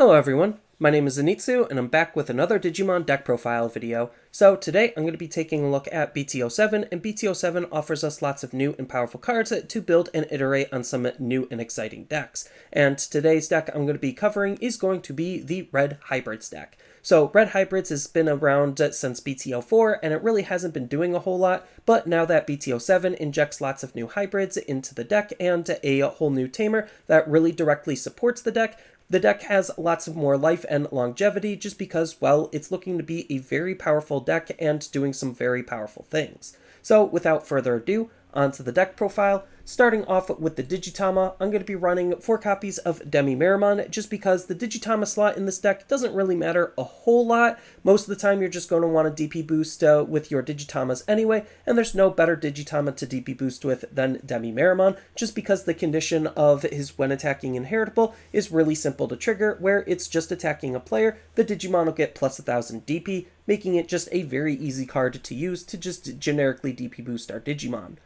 Hello everyone, my name is Zenitsu and I'm back with another Digimon deck profile video. So today I'm going to be taking a look at BT07, and BT07 offers us lots of new and powerful cards to build and iterate on some new and exciting decks. And today's deck I'm going to be covering is going to be the Red Hybrids deck. So Red Hybrids has been around since BT04 and it really hasn't been doing a whole lot, but now that BT07 injects lots of new hybrids into the deck and a whole new tamer that really directly supports the deck has lots of more life and longevity just because, well, it's looking to be a very powerful deck and doing some very powerful things. So without further ado, onto the deck profile. Starting off with the Digitama, I'm going to be running 4 copies of DemiMeramon just because the Digitama slot in this deck doesn't really matter a whole lot. Most of the time you're just going to want to DP boost with your Digitamas anyway, and there's no better Digitama to DP boost with than DemiMeramon just because the condition of his when attacking inheritable is really simple to trigger, where it's just attacking a player, the Digimon will get plus 1000 DP, making it just a very easy card to use to just generically DP boost our Digimon.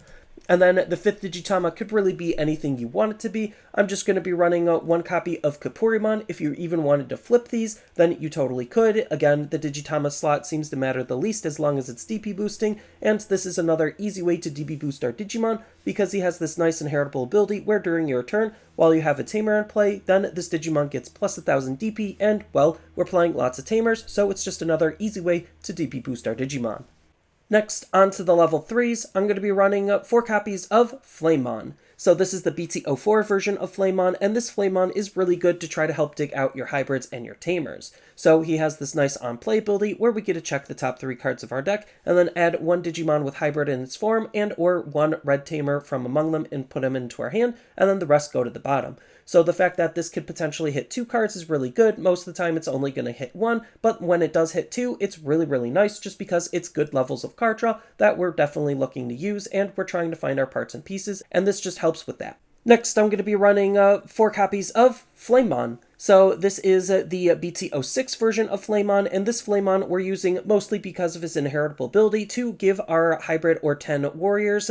And then the 5th Digitama could really be anything you want it to be. I'm just going to be running 1 copy of Kapurimon. If you even wanted to flip these, then you totally could. Again, the Digitama slot seems to matter the least as long as it's DP boosting, and this is another easy way to DP boost our Digimon because he has this nice inheritable ability where during your turn, while you have a tamer in play, then this Digimon gets plus 1000 DP, and, well, we're playing lots of tamers, so it's just another easy way to DP boost our Digimon. Next, on to the level 3s, I'm going to be running 4 copies of Flamemon. So this is the BT04 version of Flamemon, and this Flamemon is really good to try to help dig out your hybrids and your tamers. So he has this nice on-play ability where we get to check the top 3 cards of our deck, and then add 1 Digimon with hybrid in its form, and or 1 red tamer from among them and put him into our hand, and then the rest go to the bottom. So the fact that this could potentially hit 2 cards is really good. Most of the time it's only going to hit 1, but when it does hit 2, it's really nice just because it's good levels of card draw that we're definitely looking to use, and we're trying to find our parts and pieces, and this just helps with that. Next, I'm going to be running 4 copies of Flamemon. So this is the BT06 version of Flamemon, and this Flamemon we're using mostly because of his inheritable ability to give our hybrid or 10 warriors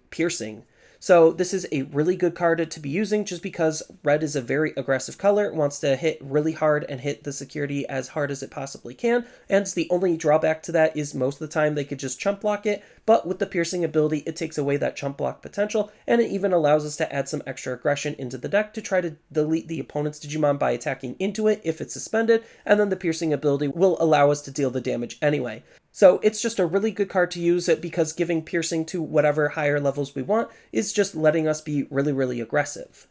piercing. So this is a really good card to be using just because red is a very aggressive color, it wants to hit really hard and hit the security as hard as it possibly can, and the only drawback to that is most of the time they could just chump block it, but with the piercing ability it takes away that chump block potential, and it even allows us to add some extra aggression into the deck to try to delete the opponent's Digimon by attacking into it if it's suspended, and then the piercing ability will allow us to deal the damage anyway. So it's just a really good card to use because giving piercing to whatever higher levels we want is just letting us be really aggressive.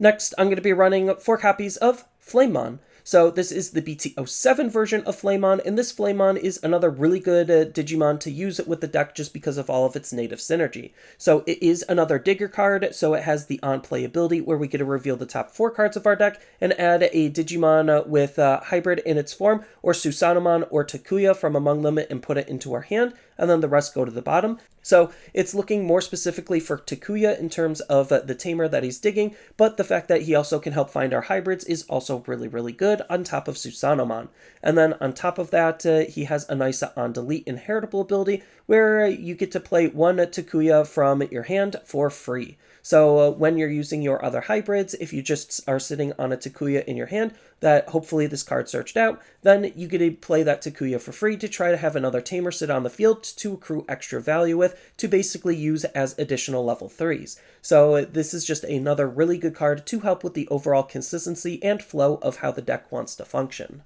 Next, I'm going to be running 4 copies of Flamemon. So this is the BT07 version of Flamemon, and this Flamemon is another really good Digimon to use with the deck just because of all of its native synergy. So it is another Digger card, so it has the on-play ability where we get to reveal the top 4 cards of our deck and add a Digimon with hybrid in its form, or Susanoomon or Takuya from among them and put it into our hand, and then the rest go to the bottom. So it's looking more specifically for Takuya in terms of the tamer that he's digging, but the fact that he also can help find our hybrids is also really good on top of Susanomon. And then on top of that, he has a nice on-delete inheritable ability where you get to play 1 Takuya from your hand for free. So when you're using your other hybrids, if you just are sitting on a Takuya in your hand that hopefully this card searched out, then you get to play that Takuya for free to try to have another tamer sit on the field to accrue extra value with, to basically use as additional level 3s. So this is just another really good card to help with the overall consistency and flow of how the deck wants to function.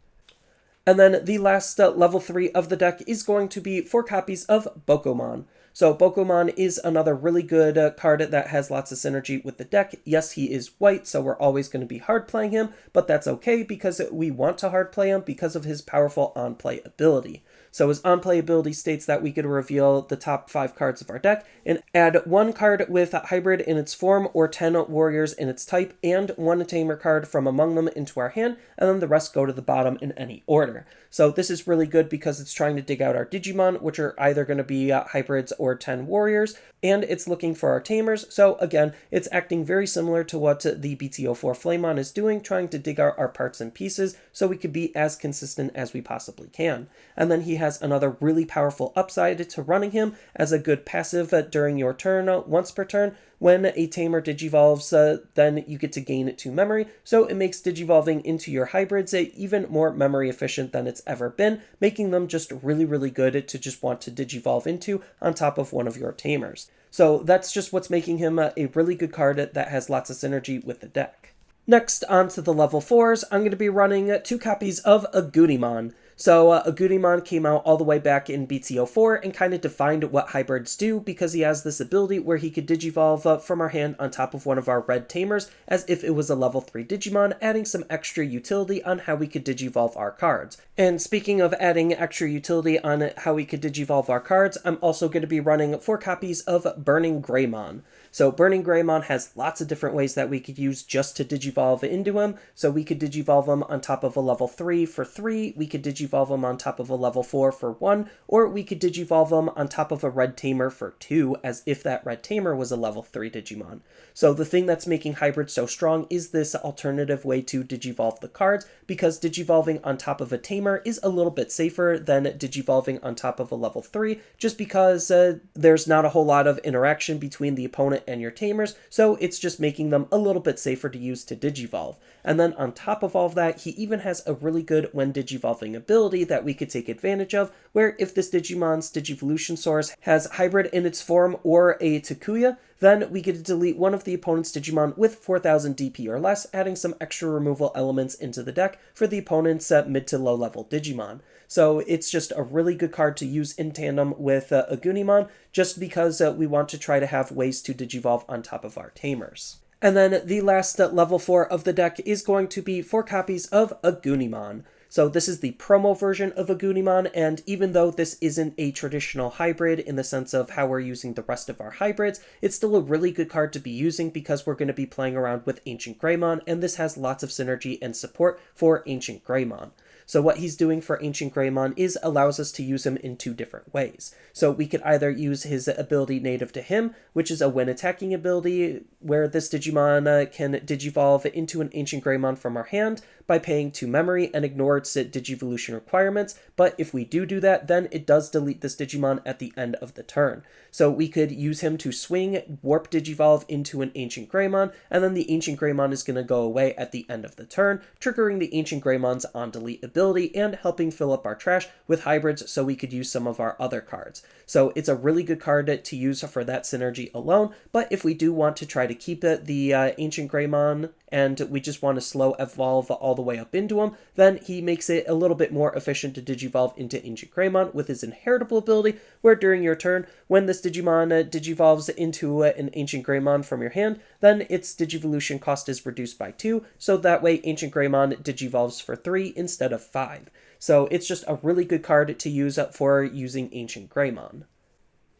And then the last level 3 of the deck is going to be 4 copies of Bokomon. So Bokomon is another really good card that has lots of synergy with the deck. Yes, he is white, so we're always going to be hard playing him, but that's okay because we want to hard play him because of his powerful on-play ability. So his on-play ability states that we could reveal the top 5 cards of our deck and add 1 card with a hybrid in its form or 10 warriors in its type and 1 tamer card from among them into our hand, and then the rest go to the bottom in any order. So this is really good because it's trying to dig out our Digimon, which are either going to be hybrids or 10 warriors, and it's looking for our tamers. So again, it's acting very similar to what the BT04 Flamemon is doing, trying to dig out our parts and pieces so we could be as consistent as we possibly can. And then he has has another really powerful upside to running him as a good passive during your turn once per turn. When a tamer digivolves, then you get to gain 2 memory, so it makes digivolving into your hybrids even more memory efficient than it's ever been, making them just really good to just want to digivolve into on top of one of your tamers. So that's just what's making him a really good card that has lots of synergy with the deck. Next, on to the level 4s, I'm going to be running 2 copies of Agunimon. So Agunimon came out all the way back in BT04 and kind of defined what hybrids do, because he has this ability where he could digivolve from our hand on top of one of our red tamers as if it was a level 3 Digimon, adding some extra utility on how we could digivolve our cards. And speaking of adding extra utility on how we could digivolve our cards, I'm also going to be running 4 copies of BurningGreymon. So BurningGreymon has lots of different ways that we could use just to digivolve into him. So we could digivolve him on top of a level 3 for 3, we could digivolve him on top of a level 4 for 1, or we could digivolve him on top of a red tamer for 2, as if that red tamer was a level 3 Digimon. So the thing that's making hybrids so strong is this alternative way to digivolve the cards, because digivolving on top of a tamer is a little bit safer than digivolving on top of a level 3, just because there's not a whole lot of interaction between the opponent and your tamers, so it's just making them a little bit safer to use to digivolve. And then on top of all of that, he even has a really good when digivolving ability that we could take advantage of, where if this Digimon's Digivolution source has hybrid in its form or a Takuya, then we get to delete one of the opponent's Digimon with 4000 DP or less, adding some extra removal elements into the deck for the opponent's mid to low level Digimon. So it's just a really good card to use in tandem with Agunimon, just because we want to try to have ways to digivolve on top of our tamers. And then the last level 4 of the deck is going to be 4 copies of Agunimon. So this is the promo version of Agunimon, and even though this isn't a traditional hybrid in the sense of how we're using the rest of our hybrids, it's still a really good card to be using because we're going to be playing around with AncientGreymon, and this has lots of synergy and support for AncientGreymon. So what he's doing for AncientGreymon is allows us to use him in 2 different ways. So we could either use his ability native to him, which is a when attacking ability, where this Digimon can digivolve into an AncientGreymon from our hand by paying 2 memory and ignore its Digivolution requirements, but if we do that, then it does delete this Digimon at the end of the turn. So we could use him to swing, warp Digivolve into an AncientGreymon, and then the AncientGreymon is going to go away at the end of the turn, triggering the AncientGreymon's on delete ability and helping fill up our trash with hybrids so we could use some of our other cards. So it's a really good card to use for that synergy alone, but if we do want to try to keep it, the AncientGreymon, and we just want to slow evolve all the way up into him, then he makes it a little bit more efficient to digivolve into AncientGreymon with his inheritable ability, where during your turn, when this Digimon digivolves into an AncientGreymon from your hand, then its Digivolution cost is reduced by 2, so that way AncientGreymon digivolves for 3 instead of 5. So it's just a really good card to use for using AncientGreymon.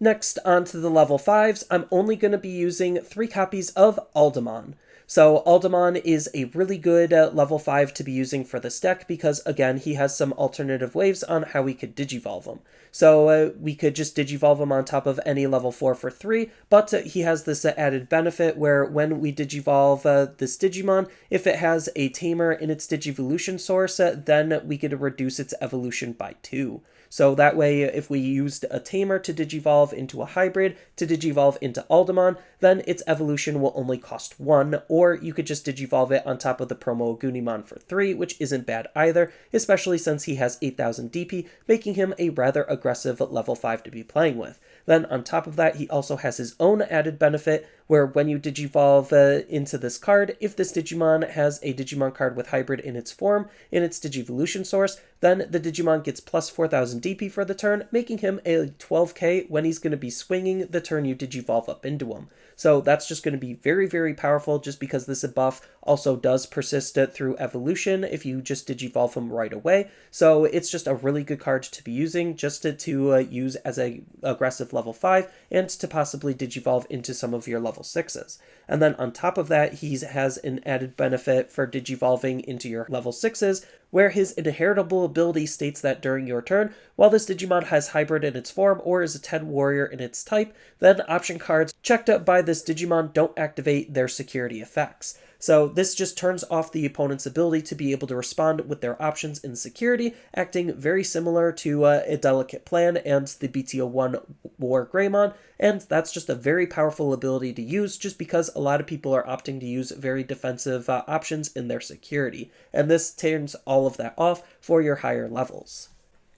Next, on to the level 5s, I'm only going to be using 3 copies of Aldamon. So Aldemon is a really good level 5 to be using for this deck because, again, he has some alternative ways on how we could digivolve him. So we could just digivolve him on top of any level 4 for 3, but he has this added benefit where when we digivolve this Digimon, if it has a tamer in its Digivolution source, then we could reduce its evolution by 2. So that way, if we used a tamer to digivolve into a hybrid to digivolve into Aldemon, then its evolution will only cost 1, or you could just digivolve it on top of the promo Agunimon for 3, which isn't bad either, especially since he has 8000 DP, making him a rather aggressive level 5 to be playing with. Then on top of that, he also has his own added benefit, where when you digivolve into this card, if this Digimon has a Digimon card with hybrid in its form, in its Digivolution source, then the Digimon gets plus 4000 DP for the turn, making him a 12k when he's going to be swinging the turn you digivolve up into him. So that's just going to be very, very powerful just because this buff also does persist through evolution if you just digivolve him right away. So it's just a really good card to be using just to use as a aggressive level 5 and to possibly digivolve into some of your level 6s. And then on top of that, he has an added benefit for digivolving into your level 6s, where his inheritable ability states that during your turn, while this Digimon has hybrid in its form or is a 10 warrior in its type, then option cards checked up by this Digimon don't activate their security effects. So this just turns off the opponent's ability to be able to respond with their options in security, acting very similar to a Delicate Plan and the BT01 War Greymon, and that's just a very powerful ability to use just because a lot of people are opting to use very defensive options in their security, and this turns all of that off for your higher levels.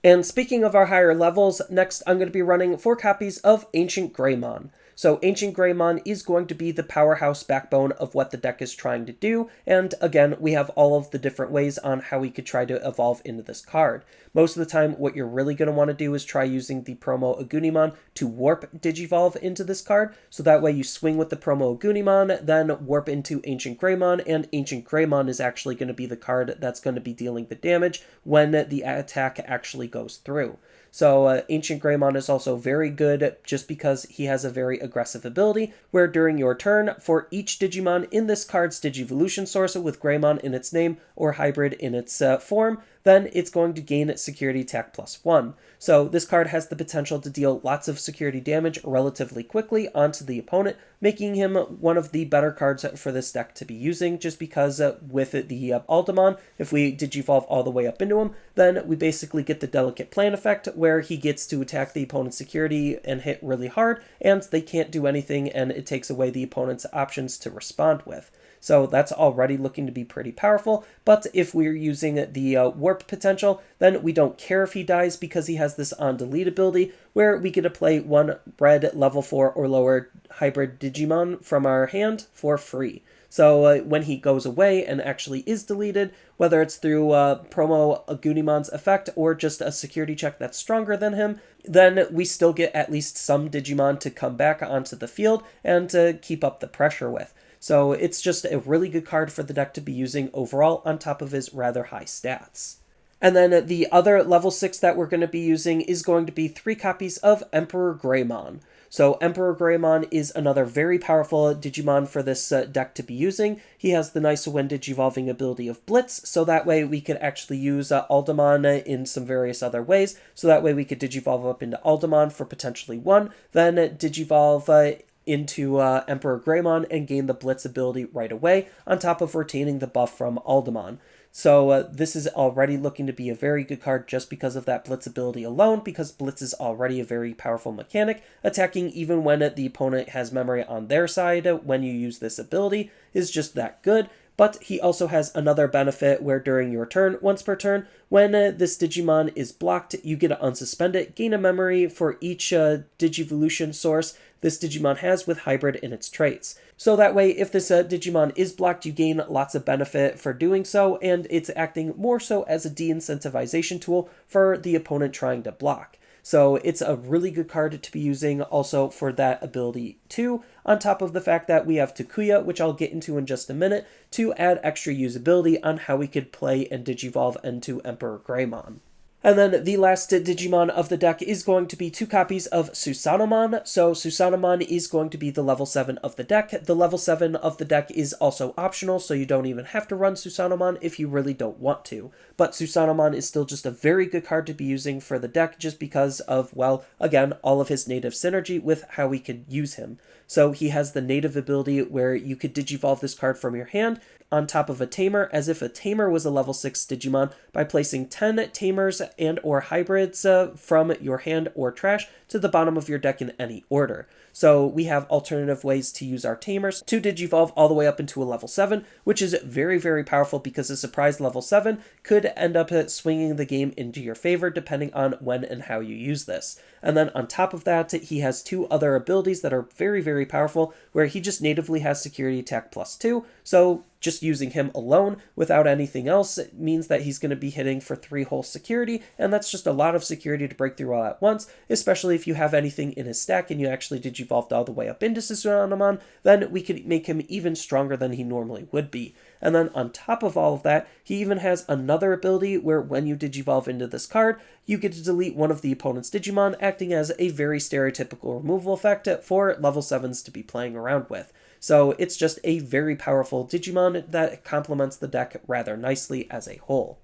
And speaking of our higher levels, next I'm going to be running 4 copies of AncientGreymon. So AncientGreymon is going to be the powerhouse backbone of what the deck is trying to do, and again, we have all of the different ways on how we could try to evolve into this card. Most of the time, what you're really going to want to do is try using the promo Agunimon to warp Digivolve into this card, so that way you swing with the promo Agunimon, then warp into AncientGreymon, and AncientGreymon is actually going to be the card that's going to be dealing the damage when the attack actually goes through. So AncientGreymon is also very good just because he has a very aggressive ability, where during your turn, for each Digimon in this card's Digivolution source with Greymon in its name or hybrid in its form, then it's going to gain security attack +1. So this card has the potential to deal lots of security damage relatively quickly onto the opponent, making him one of the better cards for this deck to be using, just because with the Aldamon, if we Digivolve all the way up into him, then we basically get the Delicate Plan effect, where he gets to attack the opponent's security and hit really hard, and they can't do anything, and it takes away the opponent's options to respond with. So that's already looking to be pretty powerful, but if we're using the warp potential, then we don't care if he dies because he has this on delete ability, where we get to play 1 red level 4 or lower hybrid Digimon from our hand for free. So when he goes away and actually is deleted, whether it's through promo Agunimon's effect or just a security check that's stronger than him, then we still get at least some Digimon to come back onto the field and to keep up the pressure with. So it's just a really good card for the deck to be using overall on top of his rather high stats. And then the other level 6 that we're going to be using is going to be 3 copies of EmperorGreymon. So EmperorGreymon is another very powerful Digimon for this deck to be using. He has the nice when Digivolving ability of Blitz, so that way we could actually use Aldamon in some various other ways. So that way we could Digivolve up into Aldamon for potentially 1, then Digivolve into EmperorGreymon and gain the Blitz ability right away, on top of retaining the buff from Aldamon. So this is already looking to be a very good card just because of that Blitz ability alone, because Blitz is already a very powerful mechanic. Attacking even when the opponent has memory on their side when you use this ability is just that good. But he also has another benefit where during your turn, once per turn, when this Digimon is blocked, you get to unsuspend it, gain a memory for each Digivolution source this Digimon has with hybrid in its traits. So that way, if this Digimon is blocked, you gain lots of benefit for doing so, and it's acting more so as a de-incentivization tool for the opponent trying to block. So it's a really good card to be using also for that ability too, on top of the fact that we have Takuya, which I'll get into in just a minute, to add extra usability on how we could play and Digivolve into EmperorGreymon. And then the last Digimon of the deck is going to be 2 copies of Susanomon. So Susanomon is going to be the level 7 of the deck. The level 7 of the deck is also optional, so you don't even have to run Susanomon if you really don't want to. But Susanomon is still just a very good card to be using for the deck just because of, well, again, all of his native synergy with how we could use him. So he has the native ability where you could Digivolve this card from your hand on top of a Tamer, as if a Tamer was a level 6 Digimon, by placing 10 Tamers and or hybrids from your hand or trash to the bottom of your deck in any order. So we have alternative ways to use our Tamers to Digivolve all the way up into a level 7, which is very, very powerful because a surprise level 7 could end up swinging the game into your favor depending on when and how you use this. And then on top of that, he has 2 other abilities that are very, very powerful, where he just natively has security attack +2, so just using him alone without anything else means that he's going to be hitting for 3 whole security, and that's just a lot of security to break through all at once, especially if you have anything in his stack and you actually Digivolved all the way up into Susanomon, then we could make him even stronger than he normally would be. And then on top of all of that, he even has another ability where when you Digivolve into this card, you get to delete one of the opponent's Digimon, acting as a very stereotypical removal effect for level 7s to be playing around with. So it's just a very powerful Digimon that complements the deck rather nicely as a whole.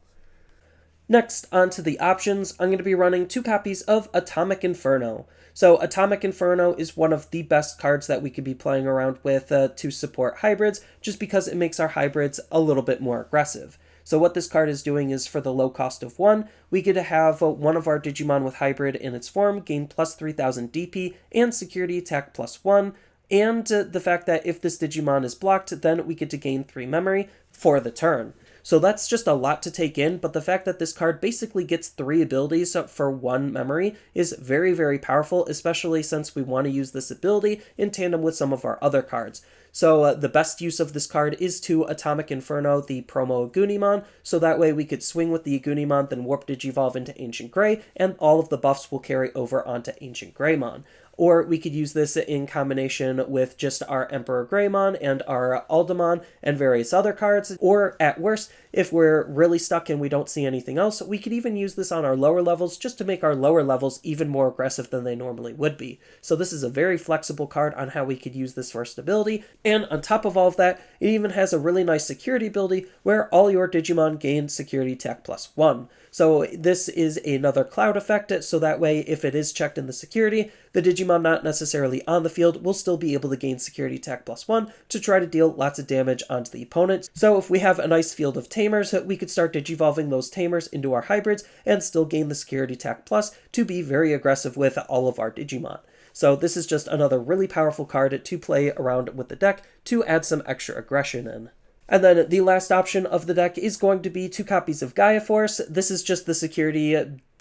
Next, onto the options, I'm going to be running 2 copies of Atomic Inferno. So Atomic Inferno is one of the best cards that we could be playing around with to support hybrids, just because it makes our hybrids a little bit more aggressive. So what this card is doing is, for the low cost of 1, we get to have one of our Digimon with hybrid in its form gain plus 3000 DP and security attack plus 1, and the fact that if this Digimon is blocked, then we get to gain 3 memory for the turn. So that's just a lot to take in, but the fact that this card basically gets 3 abilities for 1 memory is very, very powerful, especially since we want to use this ability in tandem with some of our other cards. So the best use of this card is to Atomic Inferno the promo Agunimon, so that way we could swing with the Agunimon, then Warp Digivolve into Ancient Grey, and all of the buffs will carry over onto AncientGreymon. Or we could use this in combination with just our EmperorGreymon and our Aldamon and various other cards. Or at worst, if we're really stuck and we don't see anything else, we could even use this on our lower levels just to make our lower levels even more aggressive than they normally would be. So this is a very flexible card on how we could use this first ability. And on top of all of that, it even has a really nice security ability where all your Digimon gain security attack plus 1. So this is another cloud effect, so that way if it is checked in the security, the Digimon not necessarily on the field will still be able to gain security attack plus 1 to try to deal lots of damage onto the opponent. So if we have a nice field of Tamers, we could start Digivolving those Tamers into our hybrids and still gain the security attack plus to be very aggressive with all of our Digimon. So this is just another really powerful card to play around with the deck to add some extra aggression in. And then the last option of the deck is going to be 2 copies of Gaia Force. This is just the security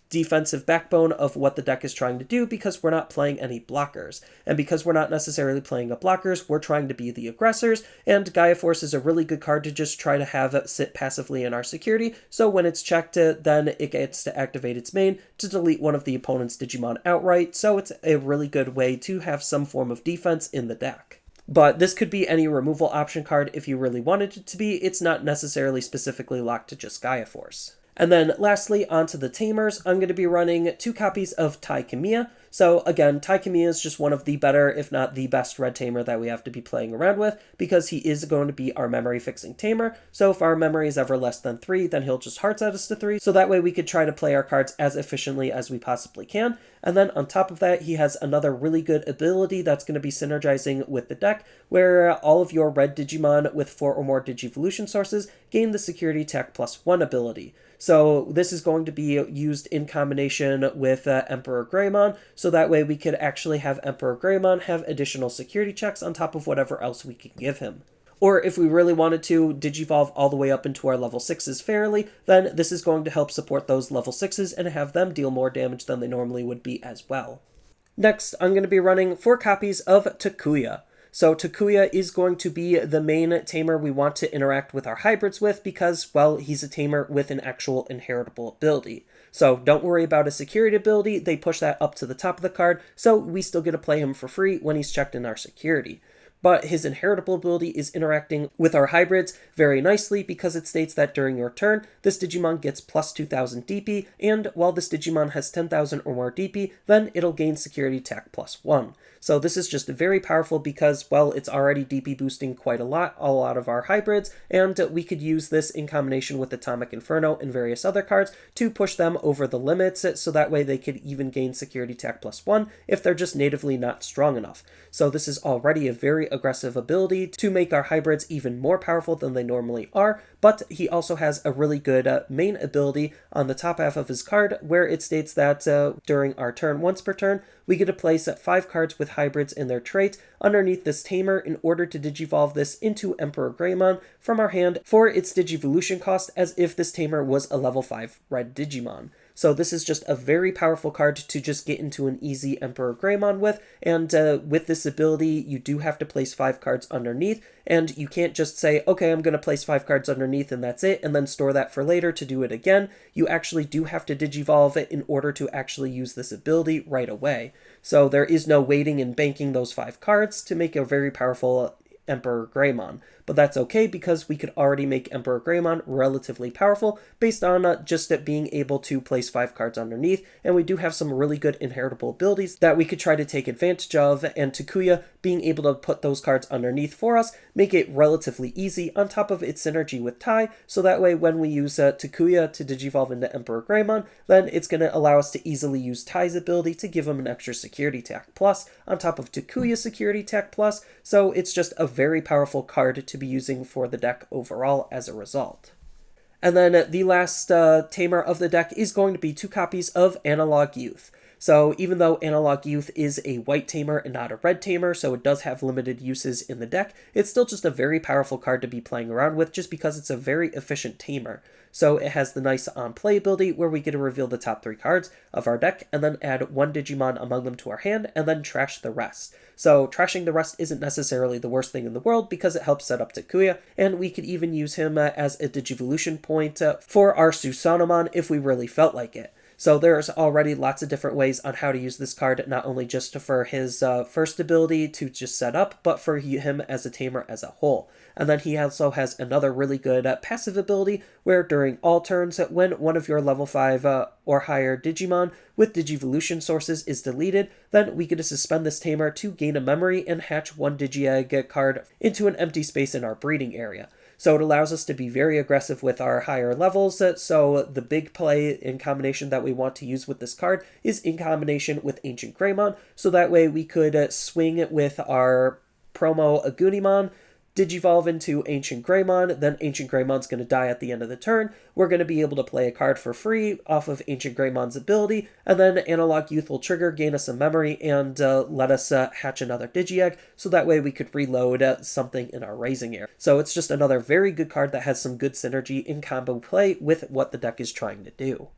defensive backbone of what the deck is trying to do, because we're not playing any blockers. And because we're not necessarily playing up blockers, we're trying to be the aggressors, and Gaia Force is a really good card to just try to have it sit passively in our security, so when it's checked, then it gets to activate its main to delete one of the opponent's Digimon outright, so it's a really good way to have some form of defense in the deck. But this could be any removal option card if you really wanted it to be. It's not necessarily specifically locked to just Gaia Force. And then lastly, onto the Tamers, I'm going to be running 2 copies of Tai Kamiya. So again, Tai Kamiya is just one of the better, if not the best red tamer that we have to be playing around with, because he is going to be our memory fixing tamer. So if our memory is ever less than 3, then he'll just heart set us to 3. So that way we could try to play our cards as efficiently as we possibly can. And then on top of that, he has another really good ability that's going to be synergizing with the deck, where all of your red Digimon with 4 or more Digivolution sources gain the security attack plus 1 ability. So this is going to be used in combination with EmperorGreymon, so that way we could actually have EmperorGreymon have additional security checks on top of whatever else we can give him. Or if we really wanted to Digivolve all the way up into our level 6s fairly, then this is going to help support those level 6s and have them deal more damage than they normally would be as well. Next, I'm going to be running 4 copies of Takuya. So Takuya is going to be the main tamer we want to interact with our hybrids with because, well, he's a tamer with an actual inheritable ability. So don't worry about a security ability, they push that up to the top of the card, so we still get to play him for free when he's checked in our security. But his inheritable ability is interacting with our hybrids very nicely because it states that during your turn, this Digimon gets plus 2000 DP, and while this Digimon has 10,000 or more DP, then it'll gain security attack plus 1. So this is just very powerful because, well, it's already DP boosting quite a lot of our hybrids, and we could use this in combination with Atomic Inferno and various other cards to push them over the limits, so that way they could even gain security attack plus 1 if they're just natively not strong enough. So this is already a very aggressive ability to make our hybrids even more powerful than they normally are, but he also has a really good main ability on the top half of his card where it states that during our turn, once per turn, we get to place 5 cards with hybrids in their trait underneath this tamer in order to digivolve this into EmperorGreymon from our hand for its digivolution cost as if this tamer was a level 5 red Digimon. So this is just a very powerful card to just get into an easy EmperorGreymon with, and with this ability, you do have to place 5 cards underneath, and you can't just say, okay, I'm going to place 5 cards underneath and that's it, and then store that for later to do it again. You actually do have to digivolve it in order to actually use this ability right away. So there is no waiting and banking those 5 cards to make a very powerful EmperorGreymon. but that's okay because we could already make EmperorGreymon relatively powerful based on just it being able to place 5 cards underneath, and we do have some really good inheritable abilities that we could try to take advantage of, and Takuya being able to put those cards underneath for us make it relatively easy on top of its synergy with Tai, so that way when we use Takuya to digivolve into EmperorGreymon, then it's going to allow us to easily use Tai's ability to give him an extra security tech plus on top of Takuya's security tech plus, so it's just a very powerful card to be using for the deck overall as a result. And then the last tamer of the deck is going to be 2 copies of Analog Youth. So even though Analog Youth is a white tamer and not a red tamer, so it does have limited uses in the deck, it's still just a very powerful card to be playing around with just because it's a very efficient tamer. So it has the nice on-play ability where we get to reveal the top 3 cards of our deck and then add 1 Digimon among them to our hand and then trash the rest. So trashing the rest isn't necessarily the worst thing in the world because it helps set up Takuya, and we could even use him as a Digivolution point for our Susanomon if we really felt like it. So there's already lots of different ways on how to use this card, not only just for his first ability to just set up, but for him as a tamer as a whole. And then he also has another really good passive ability where during all turns, when one of your level 5 or higher Digimon with Digivolution sources is deleted, then we get to suspend this tamer to gain a memory and hatch 1 Digi-Egg card into an empty space in our breeding area. So it allows us to be very aggressive with our higher levels, so the big play in combination that we want to use with this card is in combination with AncientGreymon, so that way we could swing with our promo Agunimon, Digivolve into AncientGreymon, then AncientGreymon's going to die at the end of the turn. We're going to be able to play a card for free off of AncientGreymon's ability, and then Analog Youth will trigger, gain us some memory, and let us hatch another Digi-Egg, so that way we could reload something in our raising area. So it's just another very good card that has some good synergy in combo play with what the deck is trying to do.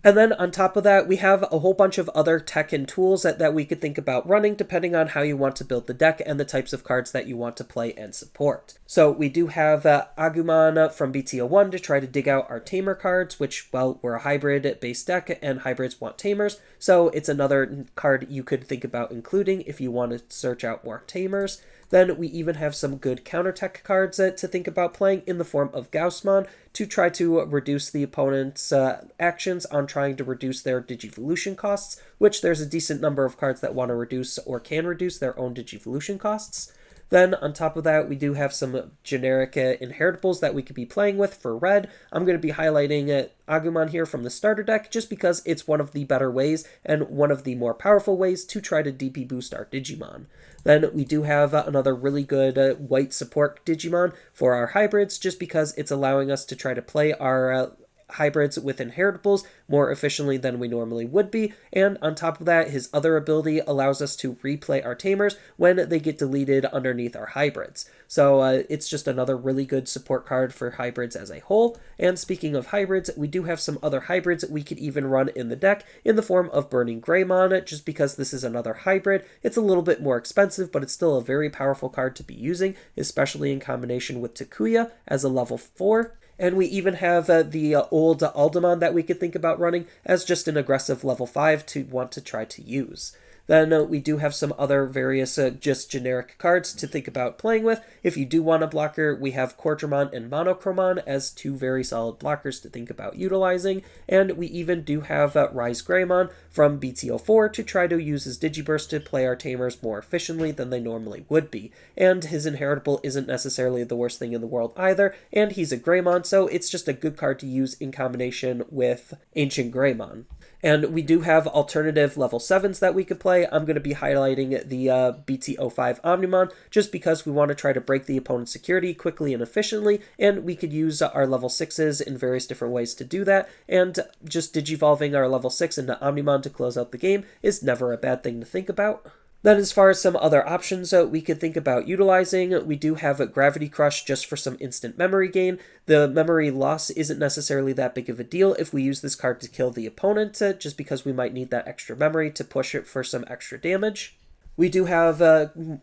And then on top of that, we have a whole bunch of other Tekken tools that we could think about running depending on how you want to build the deck and the types of cards that you want to play and support. So we do have Agumon from BT01 to try to dig out our tamer cards, which, well, we're a hybrid-based deck and hybrids want tamers, so it's another card you could think about including if you want to search out more tamers. Then we even have some good counter-tech cards to think about playing in the form of Gaussmon to try to reduce the opponent's actions on trying to reduce their Digivolution costs, which there's a decent number of cards that want to reduce or can reduce their own Digivolution costs. Then on top of that, we do have some generic inheritables that we could be playing with for red. I'm going to be highlighting Agumon here from the starter deck just because it's one of the better ways and one of the more powerful ways to try to DP boost our Digimon. Then we do have another really good white support Digimon for our hybrids just because it's allowing us to try to play our hybrids with inheritables more efficiently than we normally would be, and on top of that, his other ability allows us to replay our tamers when they get deleted underneath our hybrids. So it's just another really good support card for hybrids as a whole. And speaking of hybrids, we do have some other hybrids we could even run in the deck in the form of BurningGreymon, just because this is another hybrid. It's a little bit more expensive, but it's still a very powerful card to be using, especially in combination with Takuya as a level 4. And we even have the old Aldamon that we could think about running as just an aggressive level 5 to want to try to use. Then we do have some other various just generic cards to think about playing with. If you do want a blocker, we have Quadramon and Monochromon as 2 very solid blockers to think about utilizing. And we even do have RiseGreymon from BT04 to try to use his Digiburst to play our tamers more efficiently than they normally would be. And his inheritable isn't necessarily the worst thing in the world either, and he's a Greymon, so it's just a good card to use in combination with AncientGreymon. And we do have alternative level 7s that we could play. I'm going to be highlighting the BT05 Omnimon just because we want to try to break the opponent's security quickly and efficiently, and we could use our level 6s in various different ways to do that, and just digivolving our level 6 into Omnimon to close out the game is never a bad thing to think about. Then as far as some other options we could think about utilizing, we do have a Gravity Crush just for some instant memory gain. The memory loss isn't necessarily that big of a deal if we use this card to kill the opponent, just because we might need that extra memory to push it for some extra damage. We do have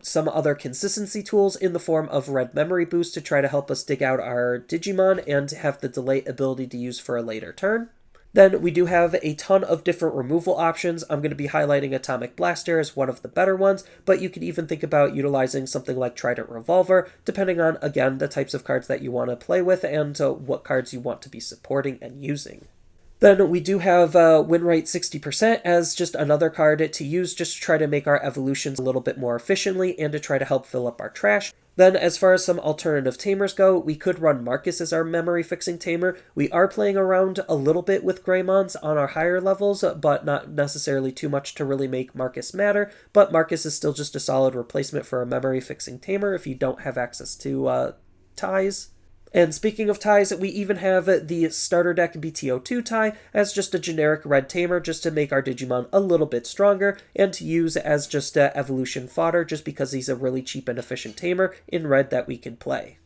some other consistency tools in the form of Red Memory Boost to try to help us dig out our Digimon and have the delay ability to use for a later turn. Then we do have a ton of different removal options. I'm going to be highlighting Atomic Blaster as one of the better ones, but you could even think about utilizing something like Trident Revolver, depending on, again, the types of cards that you want to play with and what cards you want to be supporting and using. Then we do have win rate 60% as just another card to use just to try to make our evolutions a little bit more efficiently and to try to help fill up our trash. Then as far as some alternative tamers go, we could run Marcus as our memory fixing tamer. We are playing around a little bit with Greymons on our higher levels, but not necessarily too much to really make Marcus matter. But Marcus is still just a solid replacement for a memory fixing tamer if you don't have access to ties. And speaking of ties, we even have the starter deck BT02 tie as just a generic red tamer just to make our Digimon a little bit stronger and to use as just evolution fodder just because he's a really cheap and efficient tamer in red that we can play.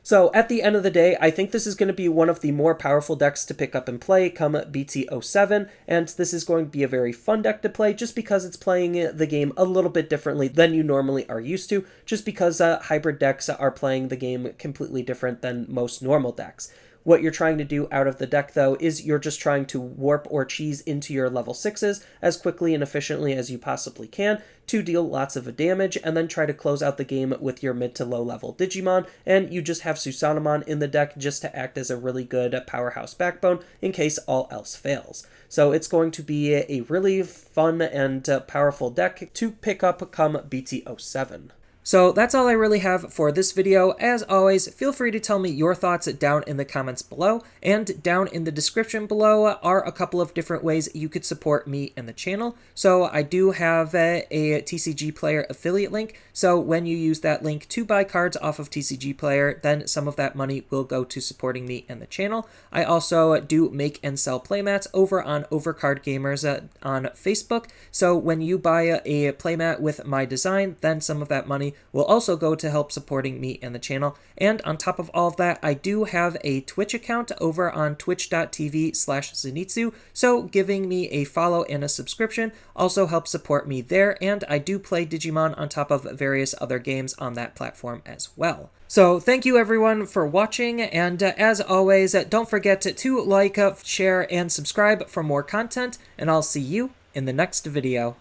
So at the end of the day, I think this is going to be one of the more powerful decks to pick up and play come BT07, and this is going to be a very fun deck to play just because it's playing the game a little bit differently than you normally are used to, just because hybrid decks are playing the game completely different than most normal decks. What you're trying to do out of the deck, though, is you're just trying to warp or cheese into your level 6s as quickly and efficiently as you possibly can to deal lots of damage, and then try to close out the game with your mid to low level Digimon, and you just have Susanomon in the deck just to act as a really good powerhouse backbone in case all else fails. So it's going to be a really fun and powerful deck to pick up come BT07. So that's all I really have for this video. As always, feel free to tell me your thoughts down in the comments below, and down in the description below are a couple of different ways you could support me and the channel. So I do have a TCG Player affiliate link, so when you use that link to buy cards off of TCG Player, then some of that money will go to supporting me and the channel. I also do make and sell playmats over on Overcard Gamers on Facebook, so when you buy a playmat with my design, then some of that money will also go to help supporting me and the channel. And on top of all of that, I do have a Twitch account over on twitch.tv/Zenitsu, so giving me a follow and a subscription also helps support me there, and I do play Digimon on top of various other games on that platform as well. So thank you everyone for watching, and as always, don't forget to like, share, and subscribe for more content, and I'll see you in the next video.